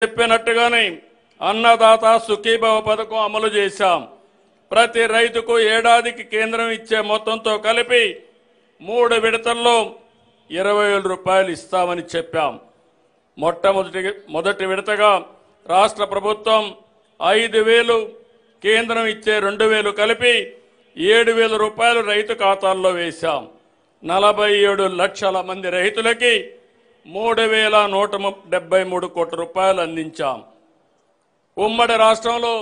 చెప్పినట్టుగానే అన్నదాత సుఖీభవ పథకం అమలు చేశాం. ప్రతి రైతుకు ఏడాదికి కేంద్రం ఇచ్చే మొత్తంతో కలిపి 3 విడతల్లో 20,000 రూపాయలు ఇస్తామని చెప్పాం. మొదటి విడతగా రాష్ట్ర ప్రభుత్వం 5,000, కేంద్రం ఇచ్చే 2,000 కలిపి 7,000 రూపాయలు రైతు ఖాతాల్లో వేశాం. 47 లక్షల మంది రైతులకి 3,173 కోట్ల రూపాయలు అందించాం. ఉమ్మడి రాష్ట్రంలో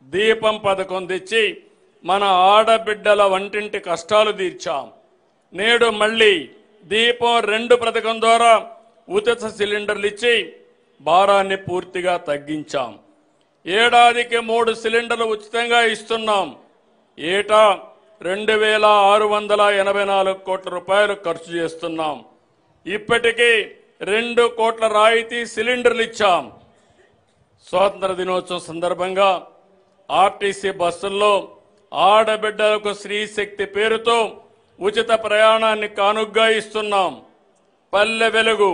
దీపం పథకం తెచ్చి మన ఆడబిడ్డల వంటింటి కష్టాలు తీర్చాం. నేడు మళ్ళీ దీపం 2 పథకం ద్వారా ఉచిత సిలిండర్లు ఇచ్చి భారాన్ని పూర్తిగా తగ్గించాం. ఏడాదికి 3 సిలిండర్లు ఉచితంగా ఇస్తున్నాం. ఏటా 2,684 కోట్ల రూపాయలు ఖర్చు చేస్తున్నాం. ఇప్పటికీ 2 కోట్ల రాయితీ సిలిండర్లు ఇచ్చాం. స్వాతంత్ర దినోత్సవం సందర్భంగా ఆర్టీసీ బస్సుల్లో ఆడబిడ్డలకు స్త్రీశక్తి పేరుతో ఉచిత ప్రయాణాన్ని కానుగ్గా ఇస్తున్నాం. Palle Velugu,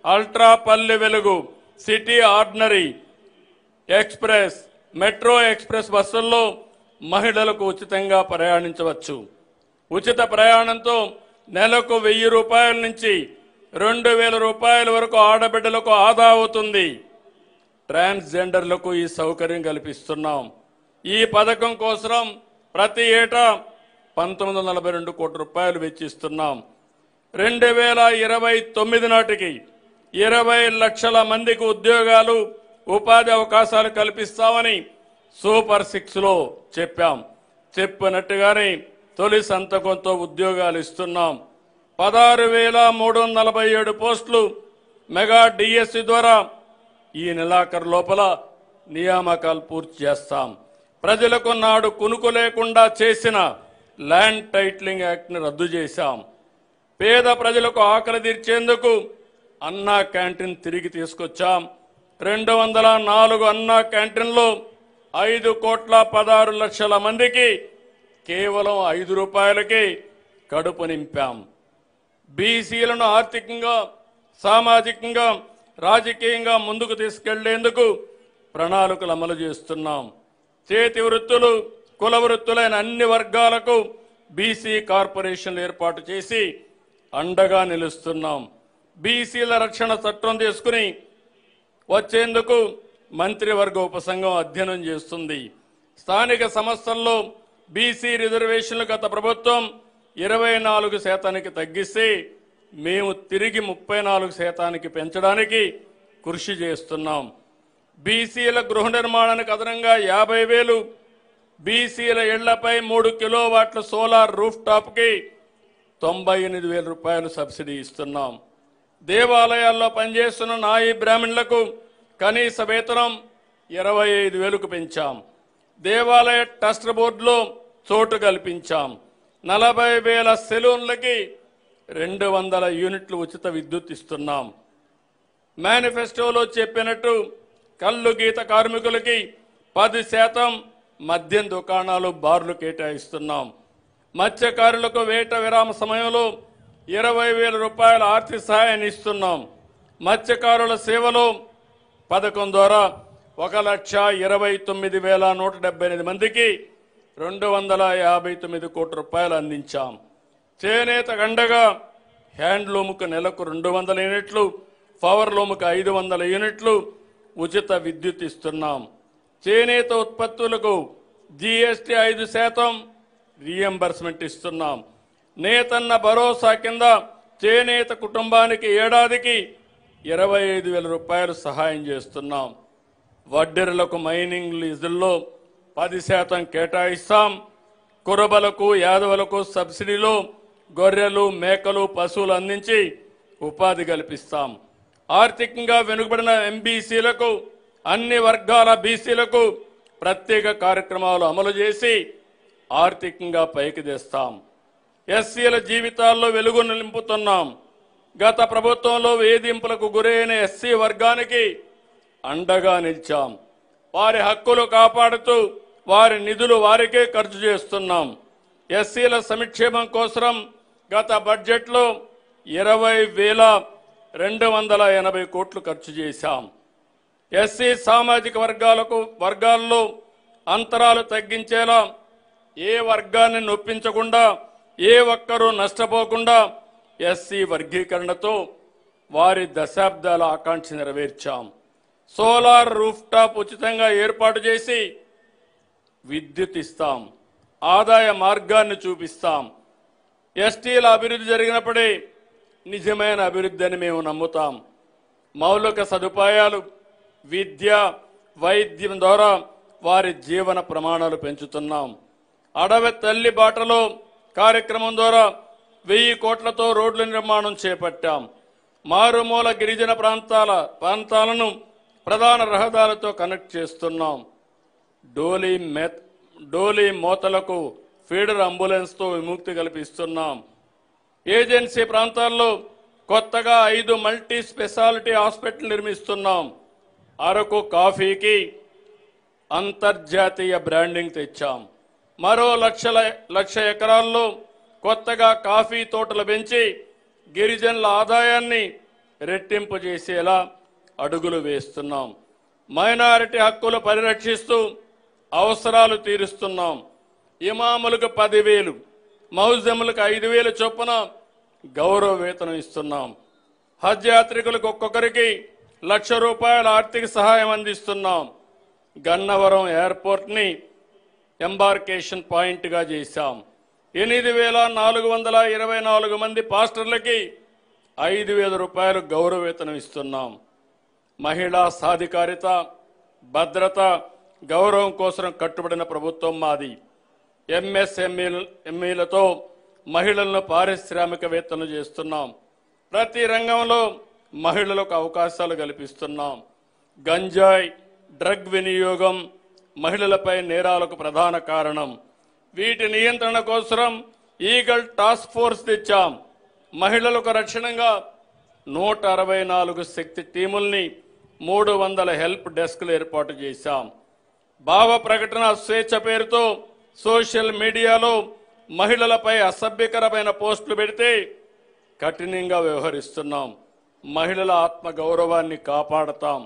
ultra Palle Velugu, city ordinary express, metro express బస్సుల్లో మహిళలకు ఉచితంగా ప్రయాణించవచ్చు. ఉచిత ప్రయాణంతో నెలకు 1,000 రూపాయల నుంచి 2,000 రూపాయల వరకు ఆడబిడ్డలకు ఆదా అవుతుంది. ట్రాన్స్జెండర్లకు ఈ సౌకర్యం కల్పిస్తున్నాం. ఈ పథకం కోసం ప్రతి ఏటా 1,942 కోట్ల రూపాయలు వెచ్చిస్తున్నాం. 2029 నాటికి 20 లక్షల మందికి ఉద్యోగాలు, ఉపాధి అవకాశాలు కల్పిస్తామని సూపర్ 6లో చెప్పాం. చెప్పినట్టుగానే తొలి సంతకంతో ఉద్యోగాలు ఇస్తున్నాం. 16,347 పోస్టులు మెగా డిఎస్సి ద్వారా ఈ నెలాఖరు లోపల నియామకాలు పూర్తి చేస్తాం. ప్రజలకు నాడు కునుకు లేకుండా చేసిన ల్యాండ్ టైటిలింగ్ యాక్ట్ని రద్దు చేశాం. పేద ప్రజలకు ఆకలి తీర్చేందుకు అన్నా క్యాంటీన్ తిరిగి తీసుకొచ్చాం. 204 అన్నా క్యాంటీన్లో 5,16,00,000 మందికి కేవలం 5 రూపాయలకి కడుపు నింపాం. బీసీలను ఆర్థికంగా, సామాజికంగా, రాజకీయంగా ముందుకు తీసుకెళ్లేందుకు ప్రణాళికలు అమలు చేస్తున్నాం. చేతి వృత్తులు, కుల వృత్తులైన అన్ని వర్గాలకు బీసీ కార్పొరేషన్లు ఏర్పాటు చేసి అండగా నిలుస్తున్నాం. బీసీల రక్షణ చట్టం తీసుకుని వచ్చేందుకు మంత్రివర్గ ఉపసంఘం అధ్యయనం చేస్తుంది. స్థానిక సంస్థల్లో బీసీ రిజర్వేషన్లు గత ప్రభుత్వం 24% తగ్గిస్తే మేము తిరిగి 34% పెంచడానికి కృషి చేస్తున్నాం. బీసీల గృహ నిర్మాణానికి అదనంగా 50,000, బీసీల ఇళ్లపై 3 కిలోవాట్ల సోలార్ రూఫ్ టాప్కి 98,000 రూపాయలు సబ్సిడీ ఇస్తున్నాం. దేవాలయాల్లో పనిచేస్తున్న నాయి బ్రాహ్మణులకు కనీస వేతనం 25,000కు పెంచాం. దేవాలయ ట్రస్ట్ బోర్డులో చోటు కల్పించాం. 40,000 సెలూన్లకి 200 యూనిట్లు ఉచిత విద్యుత్ ఇస్తున్నాం. మేనిఫెస్టోలో చెప్పినట్టు కల్లు గీత కార్మికులకి 10% మద్యం దుకాణాలు, బార్లు కేటాయిస్తున్నాం. మత్స్యకారులకు వేట విరామ సమయంలో 20,000 రూపాయల ఆర్థిక సహాయాన్ని ఇస్తున్నాం. మత్స్యకారుల సేవలో పథకం ద్వారా 1,29,178 మందికి 259 కోట్ల రూపాయలు అందించాం. చేనేత గండగా హ్యాండ్లూమ్కు నెలకు 200 యూనిట్లు, పవర్ లూమ్కు 500 యూనిట్లు ఉచిత విద్యుత్ ఇస్తున్నాం. చేనేత ఉత్పత్తులకు జీఎస్టీ 5% రీఎంబర్స్మెంట్ ఇస్తున్నాం. నేతన్న భరోసా కింద చేనేత కుటుంబానికి ఏడాదికి 25,000 రూపాయలు సహాయం చేస్తున్నాం. వడ్డెరులకు మైనింగ్ లీజుల్లో 10% కేటాయిస్తాం. కురబలకు, యాదవులకు సబ్సిడీలో గొర్రెలు, మేకలు, పశువులు అందించి ఉపాధి కల్పిస్తాం. ఆర్థికంగా వెనుకబడిన ఎంబీసీలకు, అన్ని వర్గాల బీసీలకు ప్రత్యేక కార్యక్రమాలు అమలు చేసి ఆర్థికంగా పైకి తెస్తాం. ఎస్సీల జీవితాల్లో వెలుగును నింపుతున్నాం. గత ప్రభుత్వంలో వేధింపులకు గురైన ఎస్సీ వర్గానికి అండగా నిలిచాం. వారి హక్కులు కాపాడుతూ వారి నిధులు వారికే ఖర్చు చేస్తున్నాం. ఎస్సీల సంక్షేమం కోసం గత బడ్జెట్లో 20,280 కోట్లు ఖర్చు చేశాం. ఎస్సీ సామాజిక వర్గాల్లో అంతరాలు తగ్గించేలా ఏ వర్గాన్ని నొప్పించకుండా ఏ ఒక్కరూ నష్టపోకుండా ఎస్సీ వర్గీకరణతో వారి దశాబ్దాల ఆకాంక్ష నెరవేర్చాం. సోలార్ రూఫ్ టాప్ ఉచితంగా ఏర్పాటు చేసి విద్యుత్ ఇస్తాం, ఆదాయ మార్గాన్ని చూపిస్తాం. ఎస్టీల అభివృద్ధి జరిగినప్పుడే నిజమైన అభివృద్ధి అని మేము నమ్ముతాం. మౌలిక సదుపాయాలు, విద్య, వైద్యం ద్వారా వారి జీవన ప్రమాణాలు పెంచుతున్నాం. అడవి తల్లి బాటలో కార్యక్రమం ద్వారా 1000 కోట్లతో రోడ్ల నిర్మాణం చేపట్టాం. మారుమూల గిరిజన ప్రాంతాలను ప్రధాన రహదారులతో కనెక్ట్ చేస్తున్నాం. డోలీ మోతలకు ఫీడర్ అంబులెన్స్తో విముక్తి కల్పిస్తున్నాం. ఏజెన్సీ ప్రాంతాల్లో కొత్తగా 5 మల్టీ స్పెషాలిటీ హాస్పిటల్ నిర్మిస్తున్నాం. అరకు కాఫీకి అంతర్జాతీయ బ్రాండింగ్ తెచ్చాం. మరో లక్ష ఎకరాల్లో కొత్తగా కాఫీ తోటలు పెంచి గిరిజనుల ఆదాయాన్ని రెట్టింపు చేసేలా అడుగులు వేస్తున్నాం. మైనారిటీ హక్కులు పరిరక్షిస్తూ అవసరాలు తీరుస్తున్నాం. ఇమాములకు 10,000, మౌజములకు 5,000 చొప్పున గౌరవ వేతనం ఇస్తున్నాం. హజ్ యాత్రికులకు ఒక్కొక్కరికి ₹1,00,000 ఆర్థిక సహాయం అందిస్తున్నాం. గన్నవరం ఎయిర్పోర్ట్ని ఎంబార్కేషన్ పాయింట్గా చేశాం. 8,424 మంది పాస్టర్లకి ₹5,000 గౌరవ వేతనం ఇస్తున్నాం. మహిళా సాధికారిత, భద్రత, గౌరవం కోసం కట్టుబడిన ప్రభుత్వం మాది. ఎంఎస్ఎంఈలతో మహిళలను పారిశ్రామికవేత్తలు చేస్తున్నాం. ప్రతి రంగంలో మహిళలకు అవకాశాలు కల్పిస్తున్నాం. గంజాయి, డ్రగ్ వినియోగం మహిళలపై నేరాలకు ప్రధాన కారణం. వీటి నియంత్రణ కోసం ఈగల్ టాస్క్ ఫోర్స్ తెచ్చాం. మహిళలకు రక్షణగా 164 శక్తి టీముల్ని, 300 హెల్ప్ డెస్క్లు ఏర్పాటు చేశాం. భావ ప్రకటన స్వేచ్ఛ పేరుతో సోషల్ మీడియాలో మహిళలపై అసభ్యకరమైన పోస్టులు పెడితే కఠినంగా వ్యవహరిస్తున్నాం. మహిళల ఆత్మ గౌరవాన్ని కాపాడతాం.